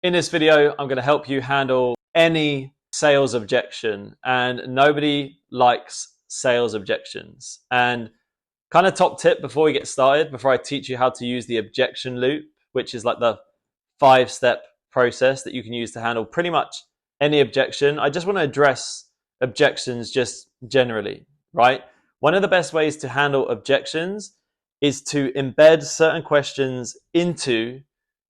In this video, I'm going to help you handle any sales objection, and nobody likes sales objections. And kind of top tip before we get started, before I teach you how to use the objection loop, which is like the 5-step process that you can use to handle pretty much any objection. I just want to address objections just generally, right? One of the best ways to handle objections is to embed certain questions into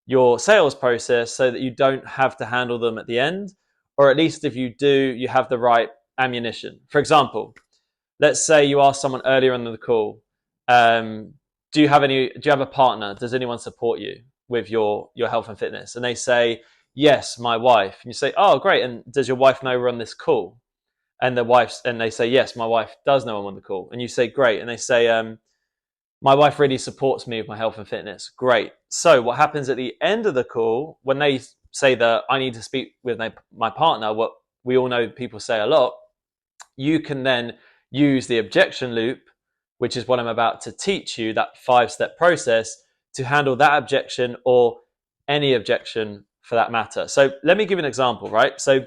your sales process so that you don't have to handle them at the end, or at least if you do, you have the right ammunition. For example, let's say you ask someone earlier in the call, do you have a partner? Does anyone support you with your health and fitness? And they say, yes, my wife. And you say, oh, great. And does your wife know we're on this call? And they say, yes, my wife does know I'm on the call. And you say, great. And they say, my wife really supports me with my health and fitness. Great. So what happens at the end of the call, when they say that I need to speak with my partner, what we all know people say a lot, you can then use the objection loop, which is what I'm about to teach you, that 5-step process to handle that objection or any objection for that matter. So let me give you an example, right? So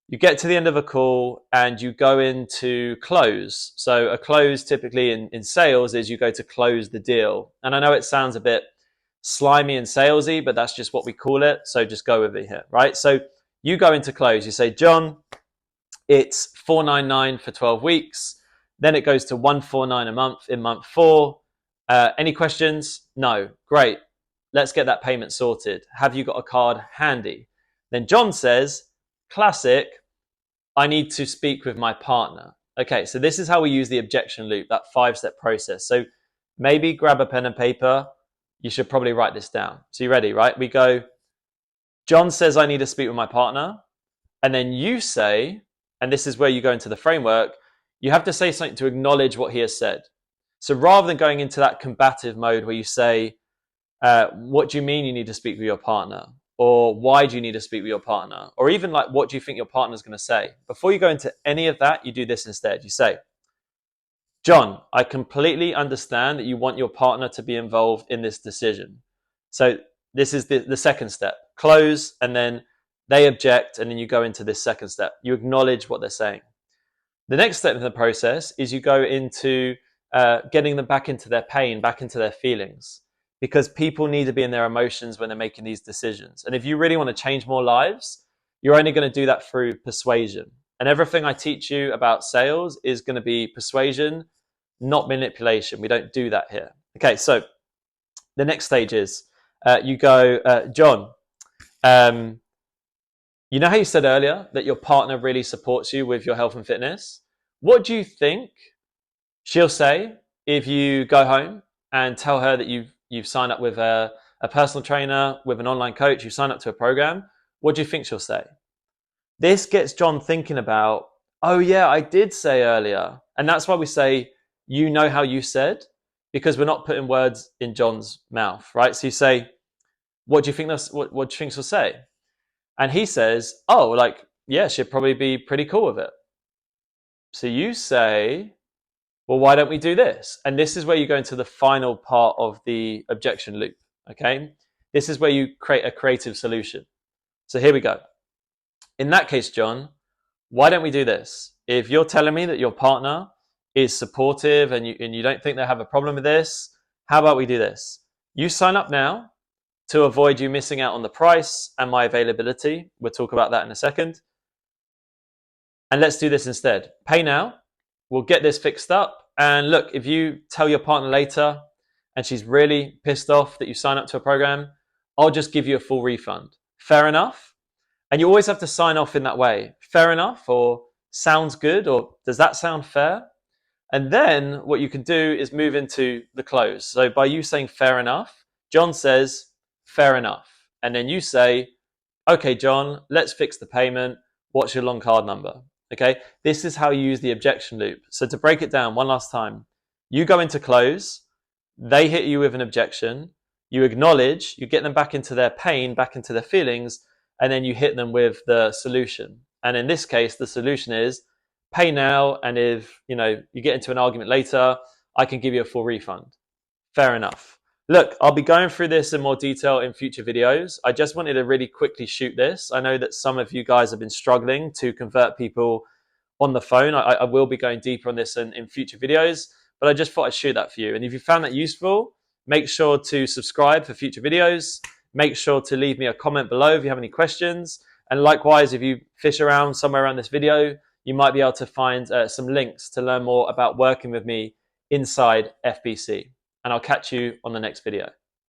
you get to the end of a call and you go into close. So a close typically in sales is you go to close the deal. And I know it sounds a bit slimy and salesy, but that's just what we call it. So just go with it here, right? So you go into close. You say, John, it's $499 for 12 weeks. Then it goes to $149 a month in month 4. Any questions? No. Great. Let's get that payment sorted. Have you got a card handy? Then John says, classic, I need to speak with my partner. Okay, so this is how we use the objection loop, that 5-step process. So maybe grab a pen and paper. You should probably write this down. So you ready, right? We go, John says I need to speak with my partner. And then you say, and this is where you go into the framework, you have to say something to acknowledge what he has said. So rather than going into that combative mode where you say, what do you mean you need to speak with your partner? Or why do you need to speak with your partner? Or even like, what do you think your partner's going to say? Before you go into any of that, you do this instead. You say, John, I completely understand that you want your partner to be involved in this decision. So this is the second step. Close, and then they object, and then you go into this second step. You acknowledge what they're saying. The next step in the process is you go into getting them back into their pain, back into their feelings, because people need to be in their emotions when they're making these decisions. And if you really want to change more lives, you're only going to do that through persuasion. And everything I teach you about sales is going to be persuasion, not manipulation. We don't do that here. Okay, so the next stage is you go, John, you know how you said earlier that your partner really supports you with your health and fitness? What do you think she'll say if you go home and tell her that you've signed up with a personal trainer, with an online coach, you've signed up to a program? What do you think she'll say? This gets John thinking about, oh yeah, I did say earlier. And that's why we say, you know how you said, because we're not putting words in John's mouth, right? So you say, what do you think what do you think she'll say? And he says, oh, like, yeah, she'd probably be pretty cool with it. So you say, well, why don't we do this? And this is where you go into the final part of the objection loop, okay? This is where you create a creative solution. So here we go. In that case, John, why don't we do this? If you're telling me that your partner is supportive and you don't think they have a problem with this, how about we do this? You sign up now to avoid you missing out on the price and my availability. We'll talk about that in a second. And let's do this instead. Pay now. We'll get this fixed up. And look, if you tell your partner later and she's really pissed off that you sign up to a program, I'll just give you a full refund. Fair enough? And you always have to sign off in that way. Fair enough, or sounds good, or does that sound fair? And then what you can do is move into the close. So by you saying fair enough, John says, fair enough. And then you say, okay, John, let's fix the payment. What's your long card number? Okay, this is how you use the objection loop. So to break it down one last time, you go into close, they hit you with an objection, you acknowledge, you get them back into their pain, back into their feelings, and then you hit them with the solution. And in this case, the solution is pay now, and if you get into an argument later, I can give you a full refund. Fair enough. Look, I'll be going through this in more detail in future videos. I just wanted to really quickly shoot this. I know that some of you guys have been struggling to convert people on the phone. I will be going deeper on this in future videos, but I just thought I'd shoot that for you. And if you found that useful, make sure to subscribe for future videos. Make sure to leave me a comment below if you have any questions. And likewise, if you fish around somewhere around this video, you might be able to find some links to learn more about working with me inside FBC. And I'll catch you on the next video.